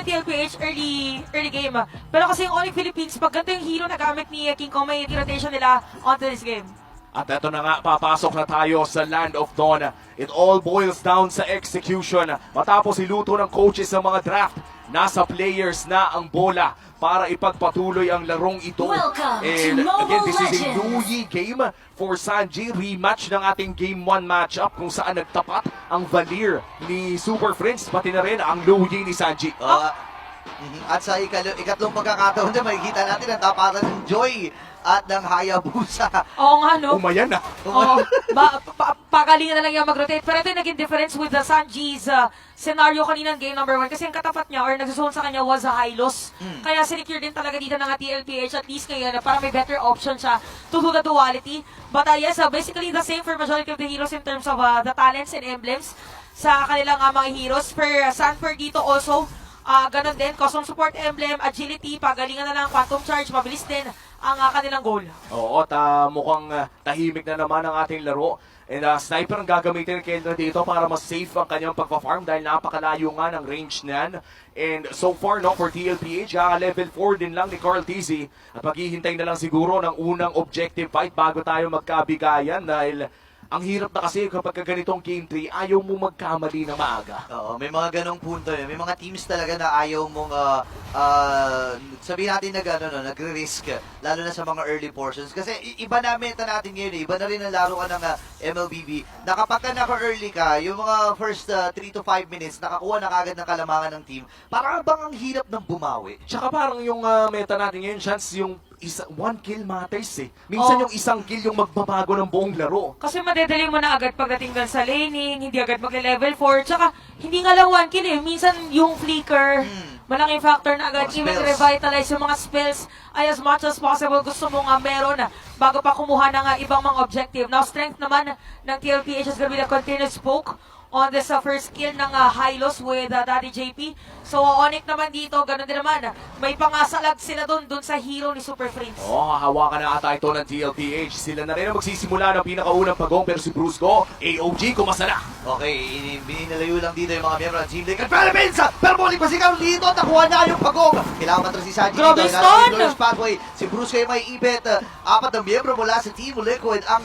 ng TLPH early game. Pero kasi yung Onyx Philippines, pag ganito yung hero na gamit ni King Kong, may rotation nila onto this game. At eto na nga, papasok na tayo sa Land of Dawn. It all boils down sa execution. Matapos iluto ng coaches sa mga draft, nasa players na ang bola para ipagpatuloy ang larong ito. Welcome And to Mobile again, this is a Legends. Louie game for Sanji. Rematch ng ating Game 1 matchup kung saan nagtapat ang Valir ni Super Friends, pati na rin ang Louie ni Sanji. At sa ikatlong pagkakataon na makikita natin ang tapatan ng Joy at ng Hayabusa. Oo nga, no? Umayan na. Oo, pagalingan na lang yung mag-rotate. Pero ito yung naging difference with the Sanji's scenario kaninang game number 1. Kasi yung katapat niya or nagsusunod sa kanya was a high loss. Kaya sinecure din talaga dito ng TLPH at least ngayon para may better option siya to do the duality. But yes, basically the same for majority of the heroes in terms of the talents and emblems sa kanilang mga heroes. For Sanford dito also, ganun din, custom support emblem, agility, pagalingan na lang, quantum charge, mabilis din ang kanilang goal. Oo, mukhang tahimik na naman ang ating laro. And sniper ang gagamitin ni Kendra dito para mas safe ang kanyang pagpa-farm dahil napakalayo nga ng range niyan. And so far, no, for TLPH, level 4 din lang ni Carl Tizzy. At maghihintay na lang siguro ng unang objective fight bago tayo magkabigayan dahil ang hirap na kasi kapag ganitong game 3, ayaw mo magkamali na maaga. Oo, may mga ganong punto yun. May mga teams talaga na ayaw mong sabihin natin nagre-risk, lalo na sa mga early portions. Kasi iba na meta natin ngayon, iba na rin ang laro ka ng MLBB. Na kapag naka-early ka, yung mga first 3 to 5 minutes, nakakuha na kagad ng kalamangan ng team, parang bang ang hirap ng bumawi. Tsaka parang yung meta natin ngayon, chance yung one kill matters eh. Minsan yung isang kill yung magbabago ng buong laro. Kasi madedali mo na agad pagdating doon sa laning, hindi agad magle-level 4, tsaka hindi nga lang one kill eh. Minsan yung flicker, malaking factor na agad, even revitalize yung mga spells ay as much as possible gusto mo nga meron bago pa kumuha ng ibang mga objective. Now, strength naman ng TLPH is gonna be the continuous poke on this first kill ng Hylos with Daddy JP. So, Onyx naman dito, ganun din naman. May pangasalag sila doon sa hero ni Super Friends. Hahawakan na ata ito ng TLPH. Sila na rin ang magsisimula ng pinakaunang pagong pero si Brusco, AOG, kumasa na. Okay, bininalayo lang dito yung mga miyembro ng Team Liquid Philippines! Pero muling pasigaw dito, nakuha na yung pagong. Kailangan matras si Sanji Grabe, dito. stun! Pathway. Si Bruce kayo may ibet. 4 na miyembro mula sa Team Liquid ang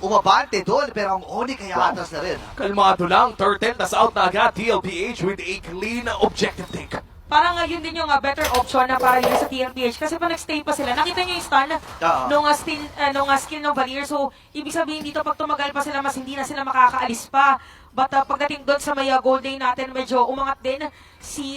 umabante doon. Pero ang Oni kaya atras na rin. Kalmado lang, Turtle, tas out na agad TLPH with a clean objective take. Parang yun din yung better option na para yun sa TLPH. Kasi pa nag-stay pa sila, nakita nyo yung stun nung skill ng Valir. So, ibig sabihin dito, pag tumagal pa sila, mas hindi na sila makakaalis pa. But pagdating doon sa may gold day natin, medyo umangat din si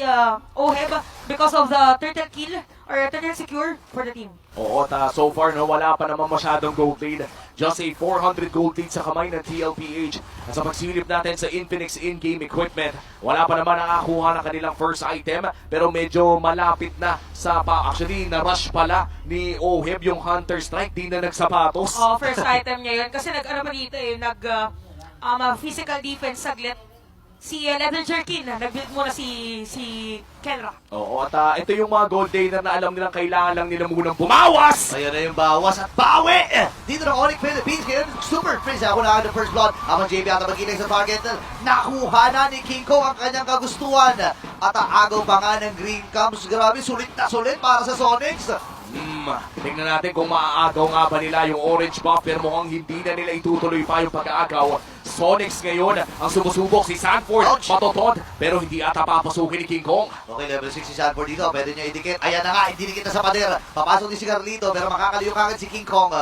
Oheb because of the turtle kill or turtle secure for the team. Oo, so far, no, wala pa naman masyadong gold lead. Just a 400 gold lead sa kamay ng TLPH. At sa pagsilip natin sa Infinix in-game equipment, wala pa naman nakakuha ng kanilang first item, pero medyo malapit na sa actually, na-rush pala ni Oheb yung Hunter Strike, di na nagsapatos. First item niya yun. Kasi physical defense saglit. Si Leather Jerkin, nag-build muna si Kenra. Oo, at ito yung mga gold day na alam nilang kailangan lang nila munang bumawas! Ayan na yung bawas at bawi! Dito ng Onyx Philippines, ngayon Super Prince. Ako na ang first blood. Ang JB at magiging sa target. Nakuha na ni King Kong ang kanyang kagustuhan. At agaw pa nga ng Green Camps. Grabe, sulit na sulit para sa Sonics. Tingnan natin kung maaagaw nga ba nila yung orange buff pero mukhang hindi na nila itutuloy pa yung pag-aagaw. Sonics ngayon ang sumusubok si Sanford, patotod pero hindi ata papasukin ni King Kong. Okay, level 6 si Sanford dito, pwede niya idikit. Ayan na nga, ididikit na sa pader. Papasok din si Carlito pero makakaliw kagad si King Kong.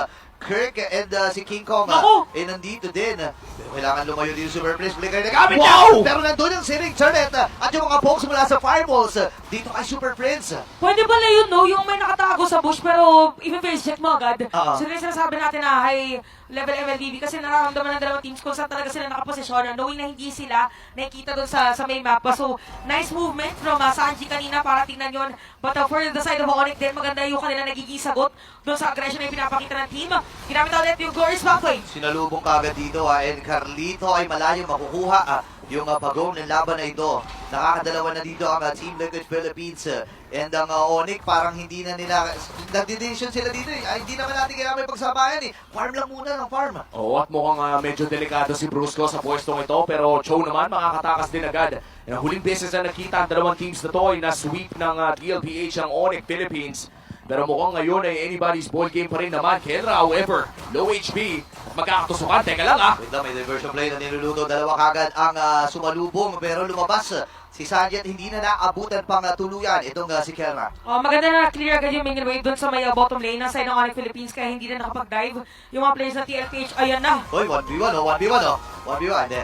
Kirk and si King Kong nandito din. Pero kailangan lumayo dito Super Prince. Flicker na gamit niya! Pero nandun yung Searing Turret at yung mga pokes mula sa Fireballs dito kay Super Prince. Pwede pala yun, no? Yung may nakatago sa bush pero even face check mo agad. So rin sinasabi natin na high level MLBB kasi nararamdaman ng dalawang teams kung saan talaga sila nakaposisyon knowing na hindi sila nakikita doon sa main map. So nice movement from Sanji kanina para tingnan yun. But for the side of Onyx din, maganda yung kanila nagiging sagot doon sa aggression na yung pinapakita ng team. Ginamit ulit yung Glorious Pathway. Sinalubong kagad dito and Carlito ay malayo makukuha yung pagong ng laban na ito. Nakakadalawa na dito ang Team Liquid Philippines and ang Onyx parang hindi na nila, nag-decision sila dito Ay, hindi naman natin kailangan may pagsabayan Farm lang muna ng farm. Oo, at mukhang medyo delikado si Brusco sa pwestong ito, pero Cho naman makakatakas din agad. Ang huling beses na nakita ang dalawang teams na to ay na-sweep ng TLPH ang Onyx Philippines. Pero mukhang ngayon ay anybody's ball game pa rin naman. Kenra, however, low HP. At magkakatusukan. Teka lang Wait lang, may diversion play na niluluto. Dalawa kagad ang sumalubong pero lumabas si Sanji at hindi na naabutan pang tuluyan itong si Kelma. Maganda na clear agad yung main wave doon sa may bottom lane na side ng Onyx Philippines kaya hindi na nakapag-dive yung mga players ng TLPH. Ayan na. Hoy, 1v1 1v1 1v1. Hindi,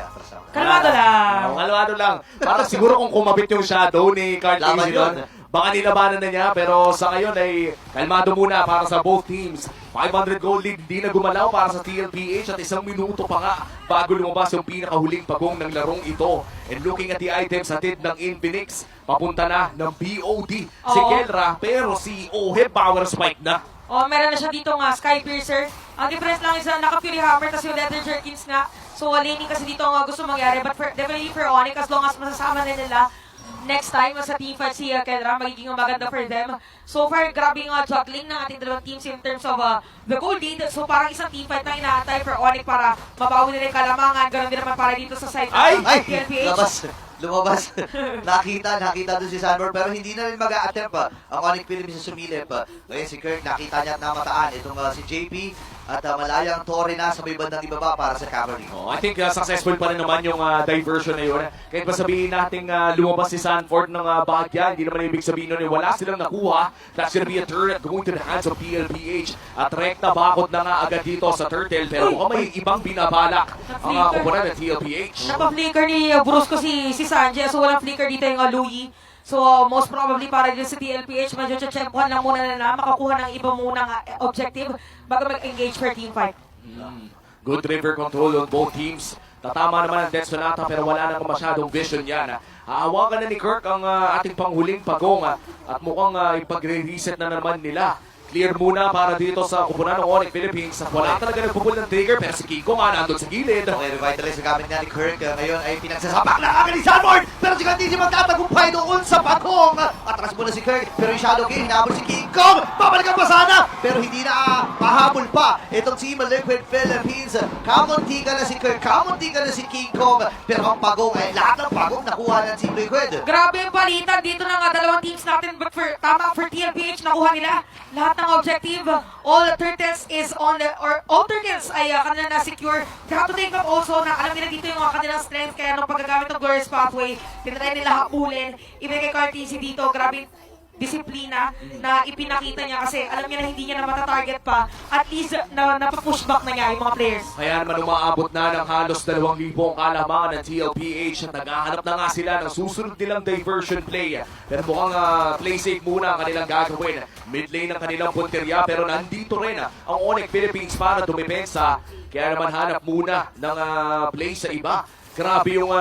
Kalmado lang. Kalmado lang. Parang siguro kung kumapit yung shadow ni Card Laban Easy doon, baka nilabanan na niya, pero sa ngayon ay kalmado muna para sa both teams. 500 gold lead, di na gumalaw para sa TLPH at 1 minuto pa nga bago lumabas yung pinakahuling pagong ng larong ito. And looking at the items hatid ng Infinix, papunta na ng BOD si Oo. Kelra, pero si Oheb power spike na. Meron na siya dito nga, Sky Piercer. Ang difference lang is naka-Fury Hammer tas yung Leather Jerkins nga. So, laning kasi dito ang gusto mangyari. But definitely for Onyx, as long as masasama na nila next time sa team fight si Kendra, magiging maganda for them. So far, grabe yung juggling ng ating dalawang teams in terms of the goal lead. So parang isang team fight na inaantay for Onyx para mabawi nila yung kalamangan. Ganon din naman para dito sa side ng Ay! TLPH. Lumabas. nakita doon si Sanborn pero hindi na rin mag-a-attempt ang Onyx Philippines sa sumilip. Ngayon si Kirk nakita niya at namataan itong si JP at malayang Torre na sa may bandang ibaba para sa Cavalry. I think successful pa rin naman yung diversion na yun. Kahit pa sabihin natin lumabas si Sanford ng bahagya, hindi naman ibig sabihin nun wala silang nakuha. That's gonna be a turret going to the hands of PLPH. At rekta bakod na nga agad dito sa Turtle, pero mukhang may ibang binabalak ang kupunan ng TLPH. Napa-flicker ni Brusco si Sanji, so walang flicker dito yung Louie. So most probably para din sa TLPH, medyo chechempuhan lang muna na makakuha ng iba munang objective bago mag-engage for team fight. Good river control on both teams. Tatama naman ang Death Sonata pero wala nang masyadong vision yan. Aawakan na ni Kirk ang ating panghuling pagong at mukhang ipagre-reset na naman nila. Clear muna para dito sa kupunan ng Onyx Philippines. At wala talaga nagpupul ng trigger pero si Kiko nga nandun sa gilid. Okay, revitalize ang gamit niya ni Kirk. Ngayon ay pinagsasapak na agad ni Sanborn. Pero si Kandisi magtatagumpay doon sa patong. Atras muna si Kirk. Pero yung Shadow King, hinabol si King Kong. Babalikan pa sana. Pero hindi na pahabol pa. Itong Team Liquid Philippines. Kamunti ka na si Kirk. Kamunti ka na si King Kong. Pero ang pagong ay lahat ng pagong nakuha ng Team Liquid. Grabe yung palitan dito ng dalawang teams natin, but for TLPH nakuha nila lahat ng objective. All turtles is on all turtles ay kanila na secure. You have to think of also na alam nila dito yung kanilang strength, kaya nung paggagamit ng Glorious Pathway, tinatry nila habulin. Ibigay kay Cartesi dito, grabe disiplina na ipinakita niya kasi alam niya na hindi niya na matatarget pa. At least na napapushback na niya yung mga players. Kaya naman umaabot na ng halos 2,000 ang kalamangan ng TLPH at naghahanap na nga sila ng susunod nilang diversion play. Pero mukhang play safe muna ang kanilang gagawin. Mid lane ng kanilang punterya pero nandito rin ang Onyx Philippines para dumipensa. Kaya naman hanap muna ng play sa iba. Grabe yung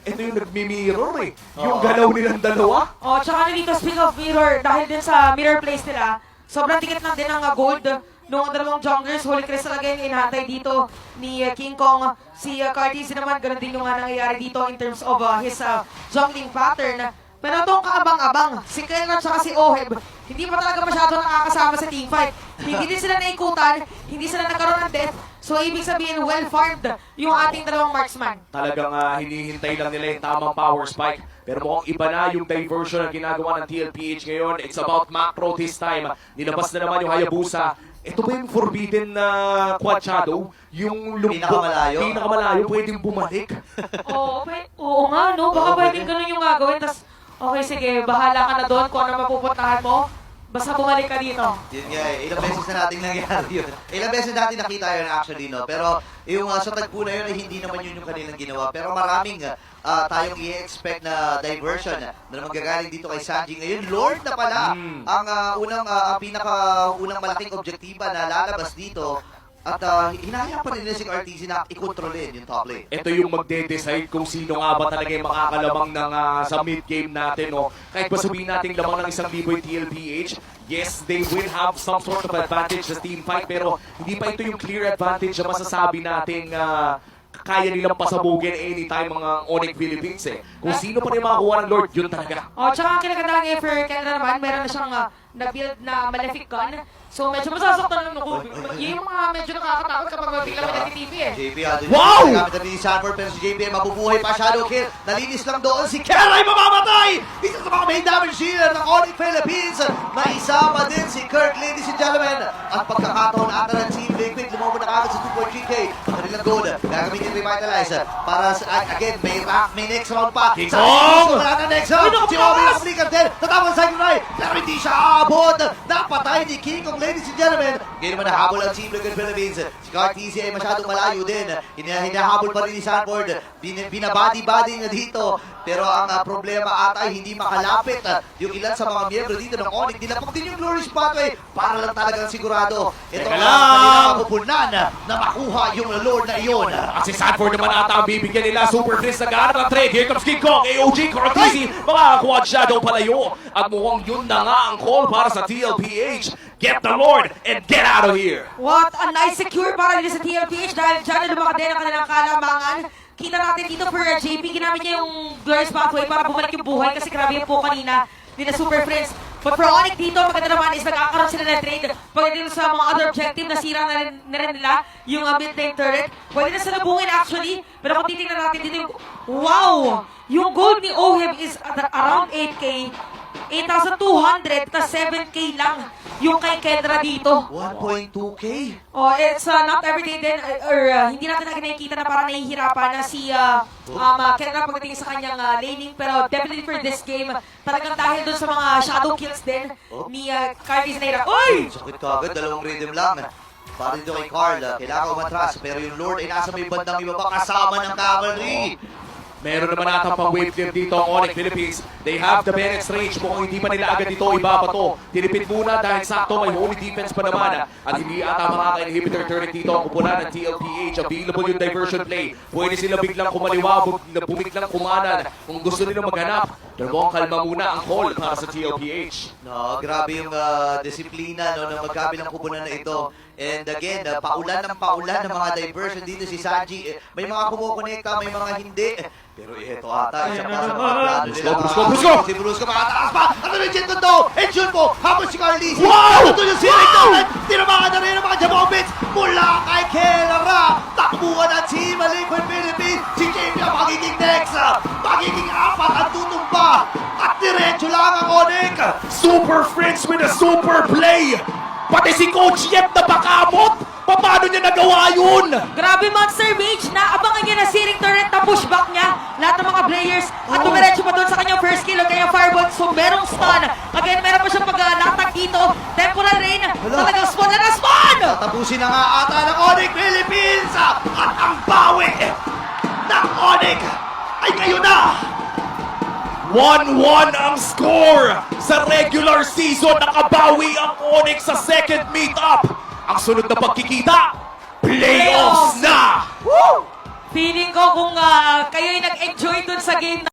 ito yung nagmi-mirror yung galaw nilang dalawa. Tsaka dito, speaking of mirror, dahil din sa mirror place nila, sobrang tikit lang din ang gold nung dalawang junglers. Holy Crest talaga yung inahantay dito ni King Kong. Si Cartesi naman, ganun din yung nangyayari dito in terms of his jungling pattern. Pero itong kaabang-abang, si Kenra at si Oheb, hindi pa talaga masyado nakakasama sa team fight. Hindi din sila naikutan, hindi sila nagkaroon ng death. So, ibig sabihin, well-farmed yung ating dalawang marksman. Talagang hinihintay lang nila yung tamang power spike. Pero mukhang iba na yung diversion na ginagawa ng TLPH ngayon. It's about macro this time. Nilabas na naman yung Hayabusa. Ito ba yung forbidden na quad shadow? Yung pinakamalayo, pwedeng bumalik. Oo nga, no? Baka pwedeng ganun yung gagawin. Tas, okay, sige, bahala ka na doon kung ano mapupuntahan mo. Basta bumalik ka dito. Yun nga ilang beses na natin nangyari yun. Ilang beses natin nakita yun actually, no? Pero yung sa tagpo na yun ay hindi naman yun yung kanilang ginawa. Pero maraming tayong i-expect na diversion na manggagaling dito kay Sanji. Ngayon, Lord na pala ang pinaka-unang malaking objektiba na lalabas dito. At hinahaya pa rin nila si Cartesi na i-controlin yung top lane. Ito yung magde-decide kung sino nga ba talaga yung makakalamang ng, sa mid-game natin. No? Kahit ba sabihin natin lamang ng 1,000 yung TLPH, yes, they will have some sort of advantage sa team fight, pero hindi pa ito yung clear advantage na masasabi nating kaya nilang pasabugin anytime mga Onyx Philippines eh. Kung sino pa rin makakuha ng Lord, yun talaga. Oh, tsaka ang kinagandang for Kendra naman, meron na siyang na-build na Malefic Gun. So medyo masasaktan lang ako. Yung mga medyo nakakatakot kapag mabigla mo nag-TV eh. JP, Wow! Gamit na ni Sanford, pero si JP ay mabubuhay pa. Shadow kill. Nalinis lang doon. Si Kel ay mamamatay! Isa sa mga main damage dealer ng Onyx Philippines. Naisama din si Kirk, ladies and gentlemen. At pagkakataon ata ng Team Liquid, lumaban na kagad sa 2.3K. Kanilang gold. Gagamitin Revitalize. Para sa, again, may next round pa. King Sa Kong! wala na next round. Si Obi nakablikan din. Tatapos sa Yunai. Pero hindi siya aabot. Napatay ni King Kong, ladies and gentlemen. Ngayon naman nahabol ang Team Liquid Philippines. Si Cartesi ay masyadong malayo din. Hinahabol pa rin ni Sanford. Binabody-body na dito. Pero ang problema ata ay hindi makalapit yung ilan sa mga miyembro dito ng Onyx. Nilapag din yung Glorious Pathway para lang talagang sigurado. Ito Teka ang lang! kanilang mapupunan na makuha yung Lord na iyon. At si Sanford naman ata ang bibigyan nila. Super Frizz nag-aanap ng trade. Here comes King Kong, AOG, Cortesi, makakakuha ang Shadow palayo. At mukhang yun na nga ang call para sa TLPH. Get the Lord and get out of here. What a nice secure para din sa TLPH dahil dyan na lumakad din ang kanilang kalamangan. Kita natin dito for JP, ginamit niya yung Glorious Pathway para bumalik yung buhay kasi grabe yung po kanina din na Super Friends. But for Onyx dito, maganda naman is nagkakaroon sila ng trade. Pwede din sa mga other objective, nasira na rin nila yung mid lane turret. Pwede na sila bungin actually. Pero kung titignan natin dito yung, wow! Yung gold ni Oheb is at around 8K. 8,200 ka 7K lang yung kay Kendra dito. 1.2K? Oh, it's not everyday din, hindi natin nakikita na parang nahihirapan na si Kendra pagdating sa kanyang laning. Pero definitely for this game, talagang dahil dun sa mga shadow kills din ni Carly's Naira. Oy! Sakit kagad, dalawang rhythm lang. Para dito kay Carl, kailangan umatras. Pero yung Lord ay nasa may bandang ibaba kasama ng cavalry. Meron naman natang pang wave clip dito ang Onyx Philippines. They have the Bennett's range. Mukhang hindi pa nila agad ito iba pa to. Tinipid muna dahil sakto may holy defense pa naman. At hindi ata makaka-inhibitor turret dito ang kupunan ng TLPH. Available yung diversion play. Pwede sila biglang kumaliwa, bumiglang kumanan kung gusto nilang maghanap. Pero mukhang kalma muna ang call para sa TLPH. No, grabe yung disiplina ng magkabilang kupunan na ito. And again, paulan ng mga diversion dito si Sanji. May mga kumukonekta, may mga hindi. Pero ito ata, isa pa sa mga plano nila. Brusco! Si Brusco makataas pa! Ano rin dyan to? And shoot po! Habang si Carlisi! Wow! Ano to yung sinig naman? Tinamaan na rin ang mga Jabobits mula kay Kelra! Takbuhan ang Team Liquid Philippines! Si JP ang magiging next! Magiging apat ang tutumba! At diretso lang ang Onyx! Super Friends with a super play! Pati si Coach Yep na pakamot! Paano niya nagawa yun? Grabe Monster Mage na abangan niya na searing turret na pushback niya lahat ng mga players at dumiretso pa doon sa kanyang first kill o kanyang fireball. So merong stun. Again, meron pa siyang paglatag dito. Temporal rain. Talagang spawn na spawn! Tapusin na nga ata ng Onyx Philippines! At ang bawi ng Onyx ay ngayon na! 1-1 ang score! Sa regular season, nakabawi ang Onyx sa second meet-up! Ang sunod na pagkikita, playoffs na! Feeling ko kung kayo'y nag-enjoy dun sa game